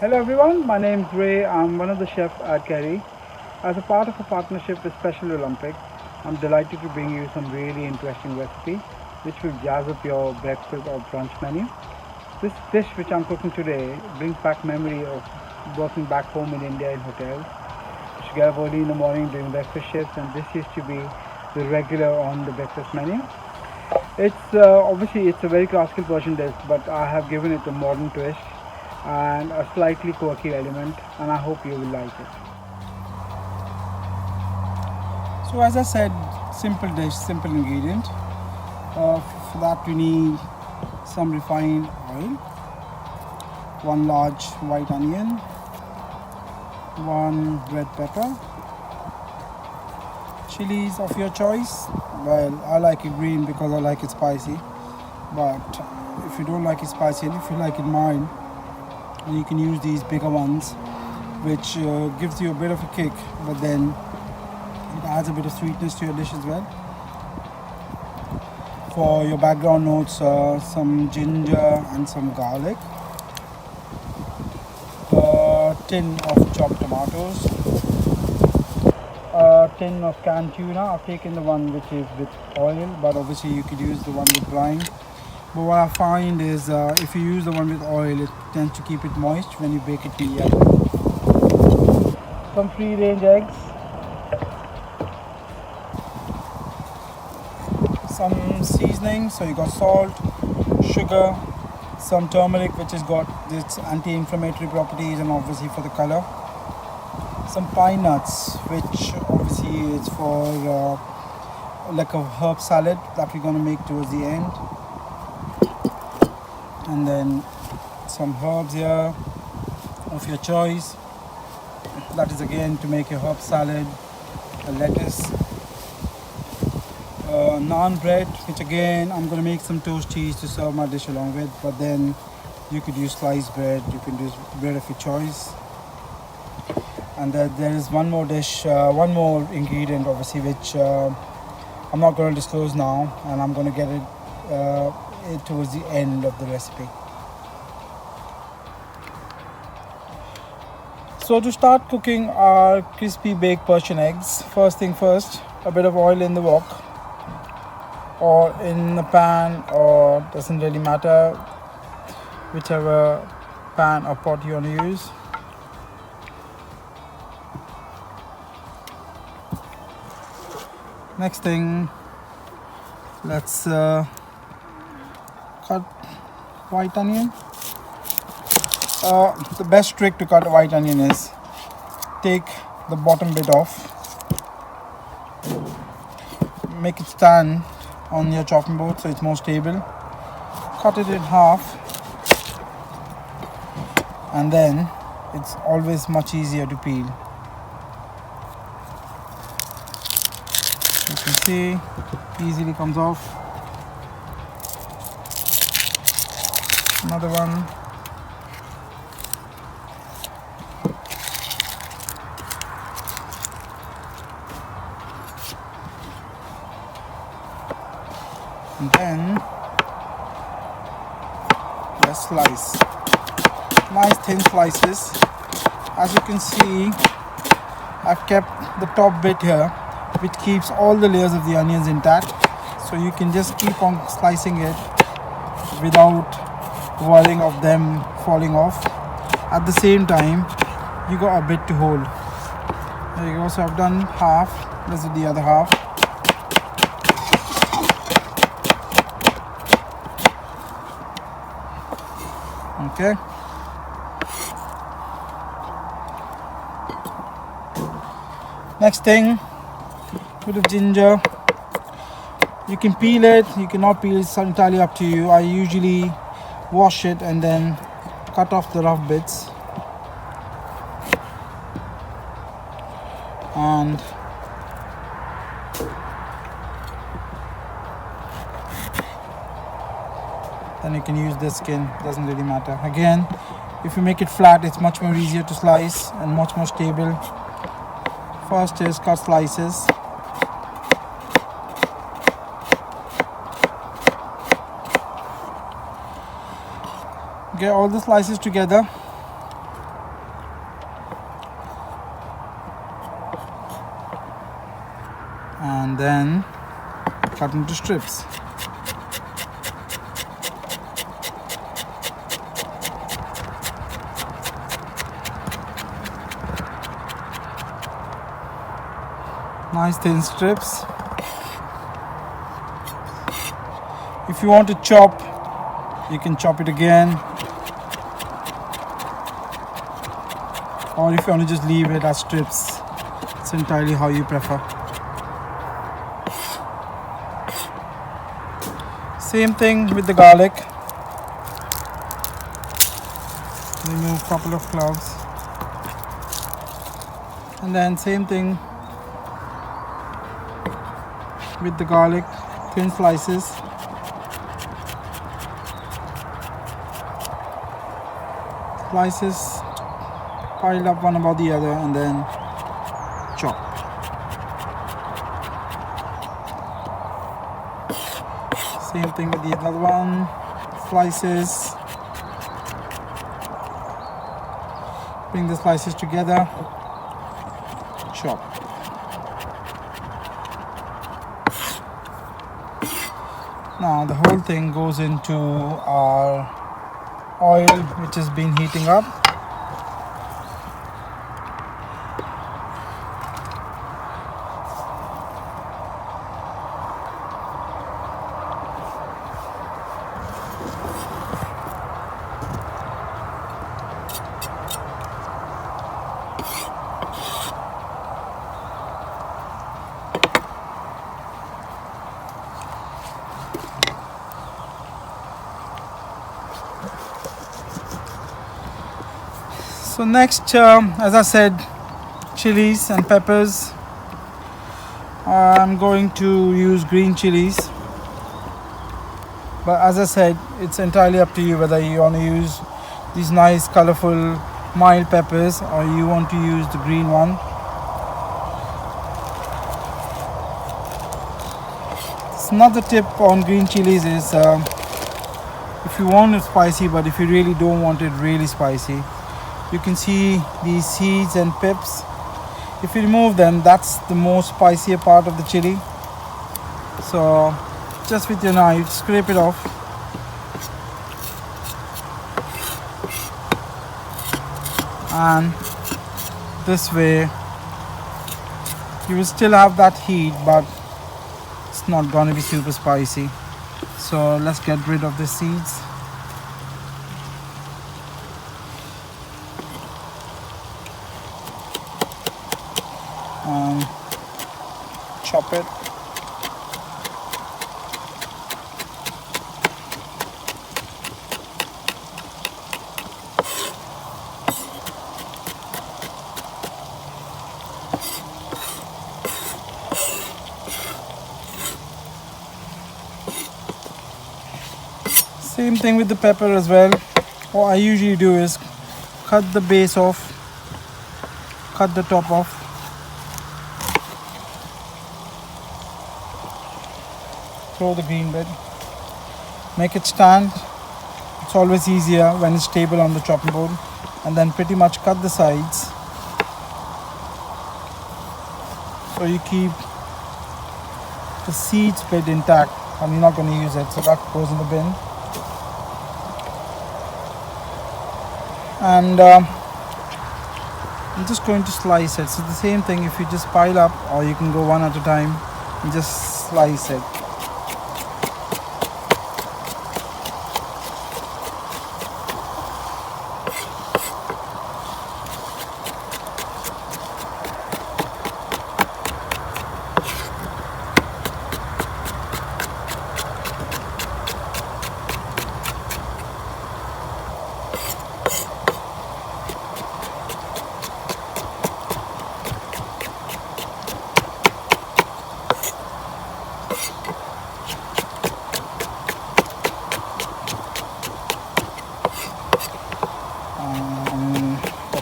Hello everyone, my name is Ray. I'm one of the chefs at Kerry. As a part of a partnership with Special Olympics, I'm delighted to bring you some really interesting recipe which will jazz up your breakfast or brunch menu. This dish which I'm cooking today brings back memory of working back home in India in hotels. To get up early in the morning doing breakfast shifts, and this used to be the regular on the breakfast menu. It's obviously it's a very classical Persian dish, but I have given it a modern twist and a slightly quirky element, and I hope you will like it. So as I said, simple dish, simple ingredient. For that we need some refined oil, one large white onion, one red pepper, chilies of your choice. Well, I like it green because I like it spicy. But if you don't like it spicy and if you like it mild, then you can use these bigger ones, which gives you a bit of a kick, but then it adds a bit of sweetness to your dish as well. For your background notes, some ginger and some garlic, a tin of chopped tomatoes, a tin of canned tuna. I've taken the one which is with oil, but obviously you could use the one with brine. But what I find is if you use the one with oil, it tends to keep it moist when you bake it in the oven. Some free range eggs, some seasoning, so you got salt, sugar, some turmeric which has got its anti-inflammatory properties and obviously for the color, some pine nuts which obviously is for like a herb salad that we're going to make towards the end, and then some herbs here of your choice, that is again to make your herb salad, a lettuce, naan bread, which again I'm going to make some toast cheese to serve my dish along with, but then you could use sliced bread, you can use bread of your choice. And there is one more dish, one more ingredient obviously, which I'm not going to disclose now, and I'm going to get it towards the end of the recipe. So to start cooking our crispy baked Persian eggs, first thing first, a bit of oil in the wok or in the pan, or doesn't really matter, whichever pan or pot you want to use. Next thing, let's cut white onion. The best trick to cut a white onion is take the bottom bit off, make it stand on your chopping board so it's more stable, cut it in half, and then it's always much easier to peel. You can see easily comes off. Another one. And then let's slice. Nice thin slices. As you can see, I've kept the top bit here, which keeps all the layers of the onions intact, so you can just keep on slicing it without worrying of them falling off. At the same time, you got a bit to hold. There you go. So I've done half. Let's do the other half. Okay. Next thing, bit of ginger. You can peel it, you cannot peel it, it's entirely up to you. I usually wash it and then cut off the rough bits. And then you can use the skin, doesn't really matter. Again, if you make it flat, it's much more easier to slice and much more stable. First is cut slices. Get all the slices together then cut into strips. Nice thin strips. If you want to chop, you can chop it again, or if you want to just leave it as strips, it's entirely how you prefer. Same thing with the garlic. Remove a couple of cloves, and then same thing with the garlic, thin slices. Slices piled up one above the other, and then chop. Same thing with the other one. Slices. Bring the slices together. Chop. Now the whole thing goes into our oil, which has been heating up. So next, as I said, chilies and peppers. I'm going to use green chilies, but as I said, it's entirely up to you whether you want to use these nice colorful mild peppers or you want to use the green one. Another tip on green chilies is if you want it spicy, but if you really don't want it really spicy, you can see these seeds and pips. If you remove them, that's the most spicier part of the chili. So just with your knife, scrape it off. And this way, you will still have that heat, but it's not going to be super spicy. So let's get rid of the seeds. Chop it. Same thing with the pepper as well. What I usually do is cut the base off, cut the top off. Throw the green bit, make it stand. It's always easier when it's stable on the chopping board, and then pretty much cut the sides so you keep the seeds bit intact, and you're not going to use it, so that goes in the bin. And I'm just going to slice it. So the same thing, if you just pile up, or you can go one at a time and just slice it.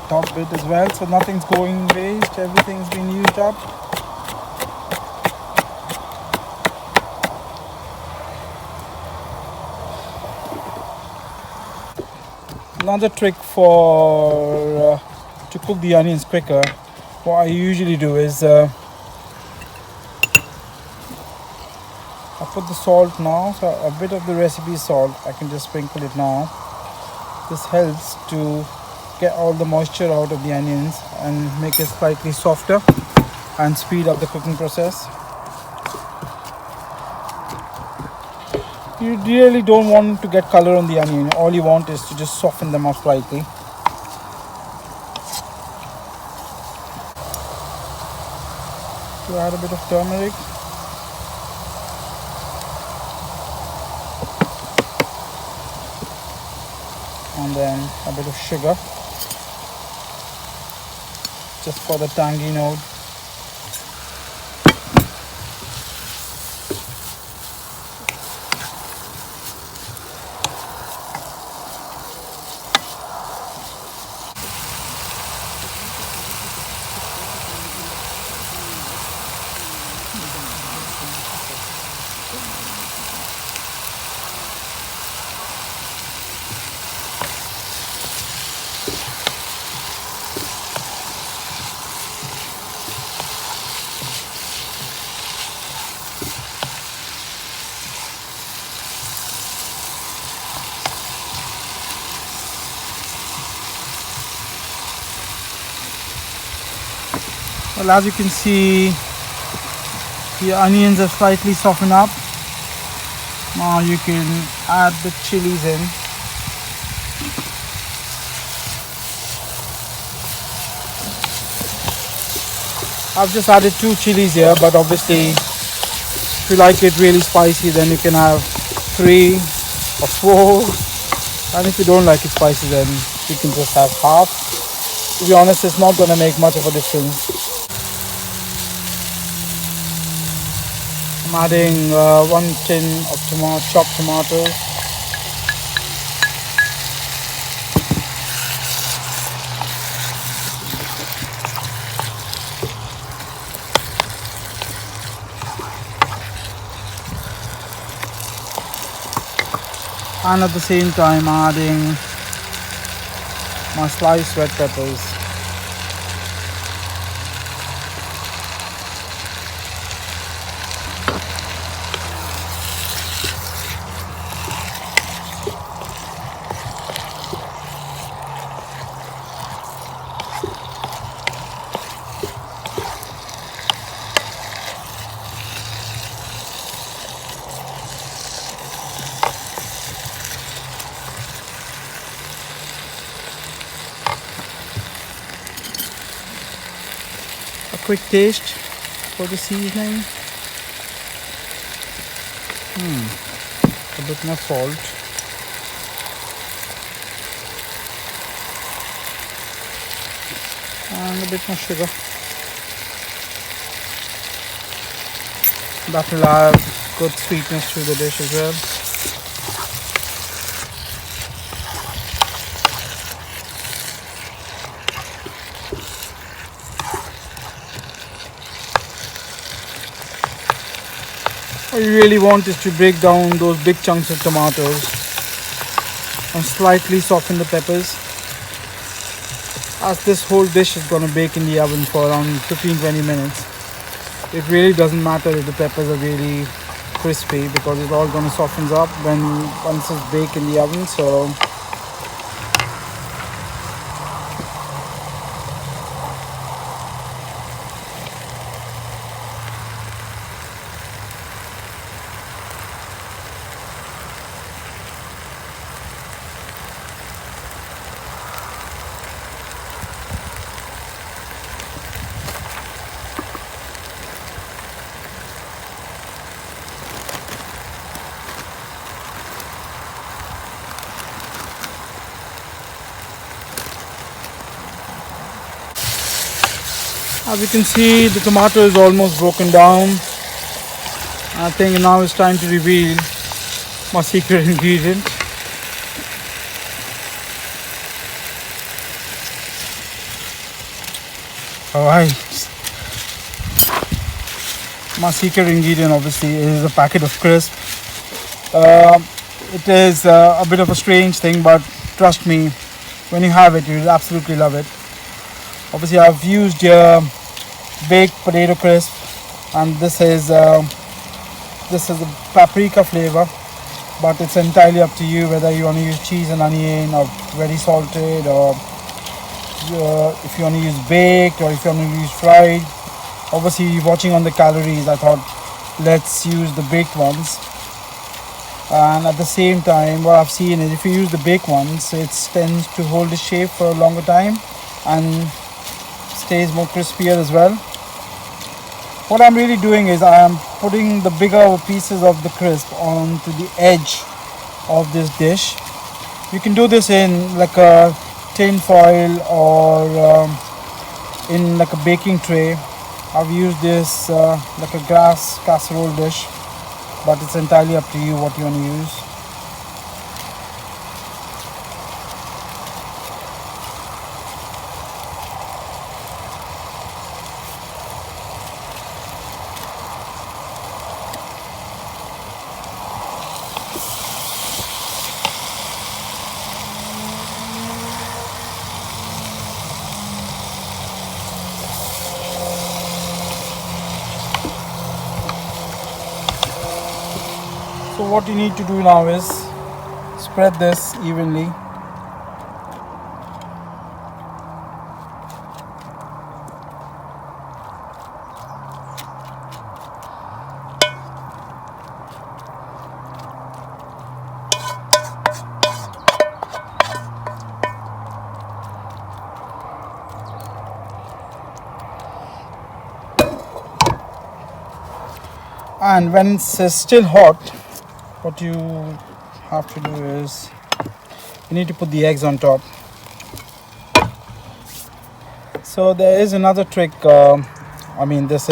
Top bit as well, so nothing's going waste, everything's been used up. Another trick for to cook the onions quicker, what I usually do is put the salt now, so a bit of the recipe salt, I can just sprinkle it now. This helps to get all the moisture out of the onions and make it slightly softer and speed up the cooking process. You really don't want to get color on the onion. All you want is to just soften them up slightly. To add a bit of turmeric. And then a bit of sugar, just for the tangy note. Well, as you can see, the onions are slightly softened up. Now you can add the chilies in. I've just added 2 chilies here, but obviously if you like it really spicy, then you can have 3 or 4. And if you don't like it spicy, then you can just have half. To be honest, it's not going to make much of a difference. I'm adding 1 tin of chopped tomatoes. And at the same time adding my sliced red peppers. Quick taste for the seasoning. A bit more salt. And a bit more sugar. That will add good sweetness to the dish as well. What you really want is to break down those big chunks of tomatoes and slightly soften the peppers, as this whole dish is going to bake in the oven for around 15-20 minutes. It really doesn't matter if the peppers are really crispy, because it's all going to soften up once it's baked in the oven. So as you can see, the tomato is almost broken down. I think now it's time to reveal my secret ingredient. Alright, my secret ingredient obviously is a packet of crisp. It is a bit of a strange thing, but trust me, when you have it, you'll absolutely love it. Obviously, I've used baked potato crisp, and this is this is a paprika flavor, but it's entirely up to you whether you want to use cheese and onion or very salted, or if you want to use baked or if you want to use fried. Obviously, watching on the calories, I thought let's use the baked ones. And at the same time, what I've seen is if you use the baked ones, it tends to hold the shape for a longer time and stays more crispier as well. What I'm really doing is I am putting the bigger pieces of the crisp onto the edge of this dish. You can do this in like a tin foil or in like a baking tray. I've used this like a grass casserole dish, but it's entirely up to you what you want to use. So what you need to do now is spread this evenly. And when it's still hot, what you have to do is you need to put the eggs on top. So there is another trick. I mean, this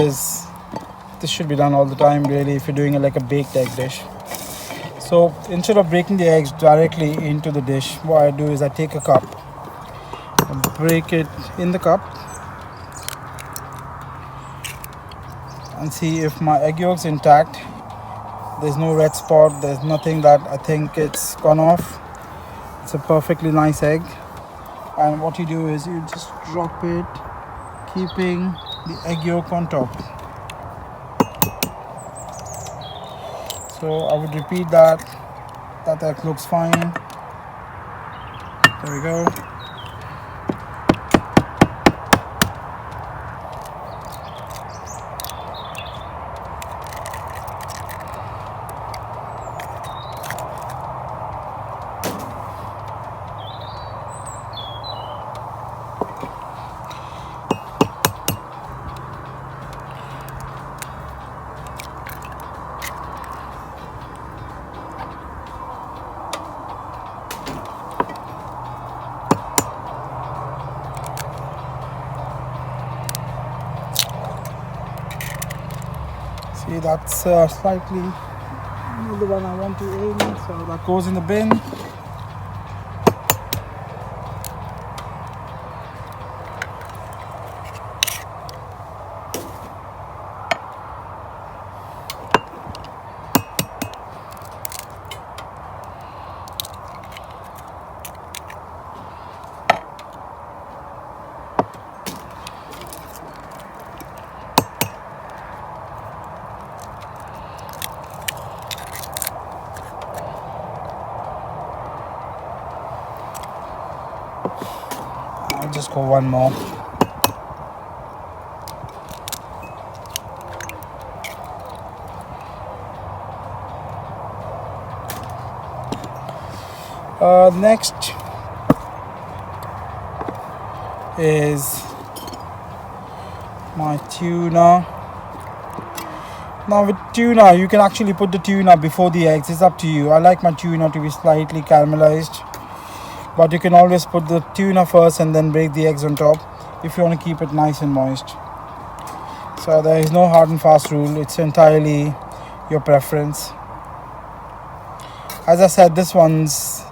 should be done all the time really if you're doing it like a baked egg dish. So instead of breaking the eggs directly into the dish, what I do is I take a cup and break it in the cup and see if my egg yolk's intact. There's no red spot, there's nothing that I think it's gone off. It's a perfectly nice egg. And what you do is you just drop it, keeping the egg yolk on top. So I would repeat that. That egg looks fine. There we go. See, that's slightly the one I want to aim, so that goes in the bin. I'll just go one more. Next is my tuna. Now with tuna, you can actually put the tuna before the eggs. It's up to you. I like my tuna to be slightly caramelized, but you can always put the tuna first and then break the eggs on top if you want to keep it nice and moist. So there is no hard and fast rule. It's entirely your preference. As I said, this one's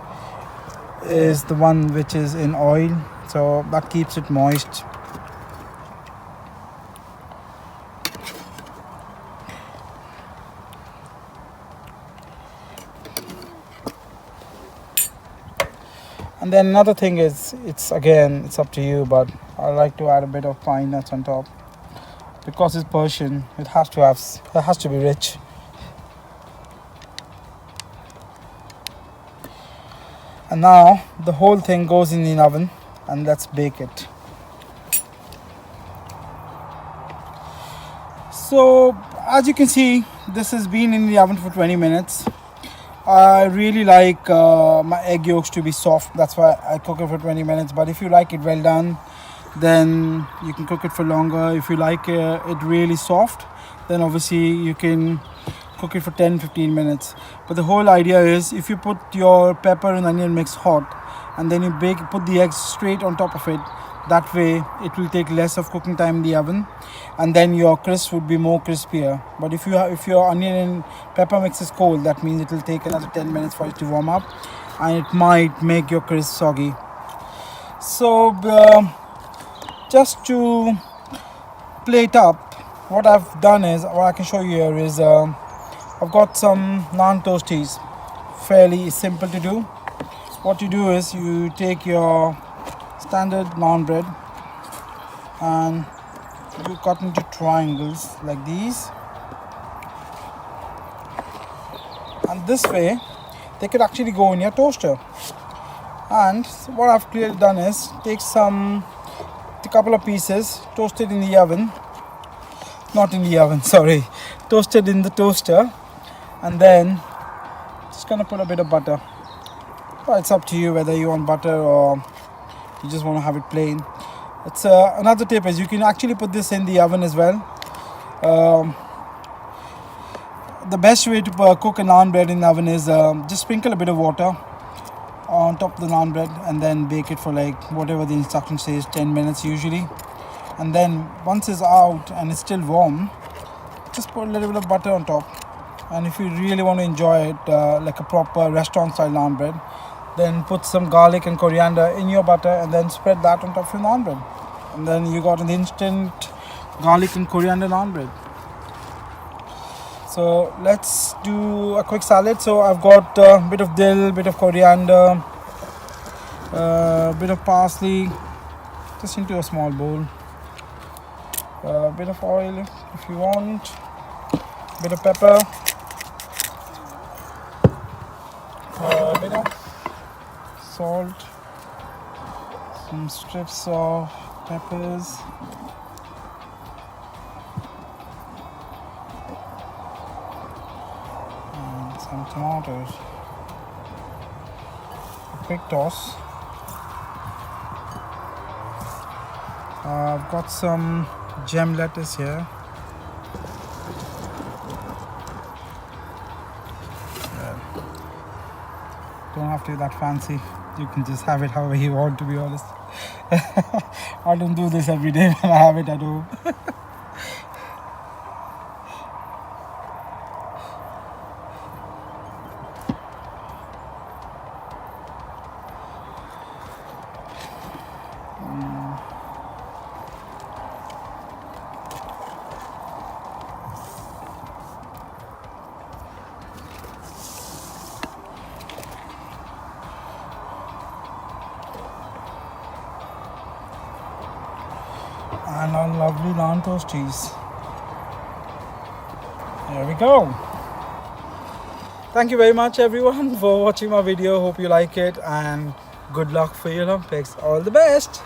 is the one which is in oil, so that keeps it moist. And then another thing is, it's up to you, but I like to add a bit of pine nuts on top because it's Persian. It has to be rich. And now the whole thing goes in the oven and let's bake it. So as you can see, this has been in the oven for 20 minutes. I really like my egg yolks to be soft, that's why I cook it for 20 minutes. But if you like it well done, then you can cook it for longer. If you like it really soft, then obviously you can cook it for 10-15 minutes. But the whole idea is, if you put your pepper and onion mix hot and then you put the eggs straight on top of it, that way it will take less of cooking time in the oven, and then your crisp would be more crispier. But if your onion and pepper mix is cold, that means it will take another 10 minutes for it to warm up and it might make your crisp soggy. So just to plate up, what I've done is, what I can show you here is, I've got some naan toasties. Fairly simple to do. What you do is, you take your standard naan bread and you cut into triangles like these, and this way they could actually go in your toaster. And what I've clearly done is take a couple of pieces, toasted in the oven, not in the oven, sorry, toasted in the toaster, and then just gonna put a bit of butter. Well, it's up to you whether you want butter or you just want to have it plain. It's another tip is, you can actually put this in the oven as well. The best way to cook a naan bread in the oven is just sprinkle a bit of water on top of the naan bread and then bake it for like whatever the instruction says, 10 minutes usually. And then once it's out and it's still warm, just put a little bit of butter on top. And if you really want to enjoy it like a proper restaurant style naan bread, then put some garlic and coriander in your butter and then spread that on top of your naan bread. And then you got an instant garlic and coriander naan bread. So let's do a quick salad. So I've got a bit of dill, bit of coriander, bit of parsley, just into a small bowl. A bit of oil if you want, bit of pepper, a bit of salt, some strips of peppers, and some tomatoes. A quick toss. I've got some gem lettuce here. Don't have to be that fancy. You can just have it however you want, to be honest. I don't do this every day when I have it at home. And our lovely naan toasties. There we go. Thank you very much everyone for watching my video. Hope you like it, and good luck for your Olympics. All the best.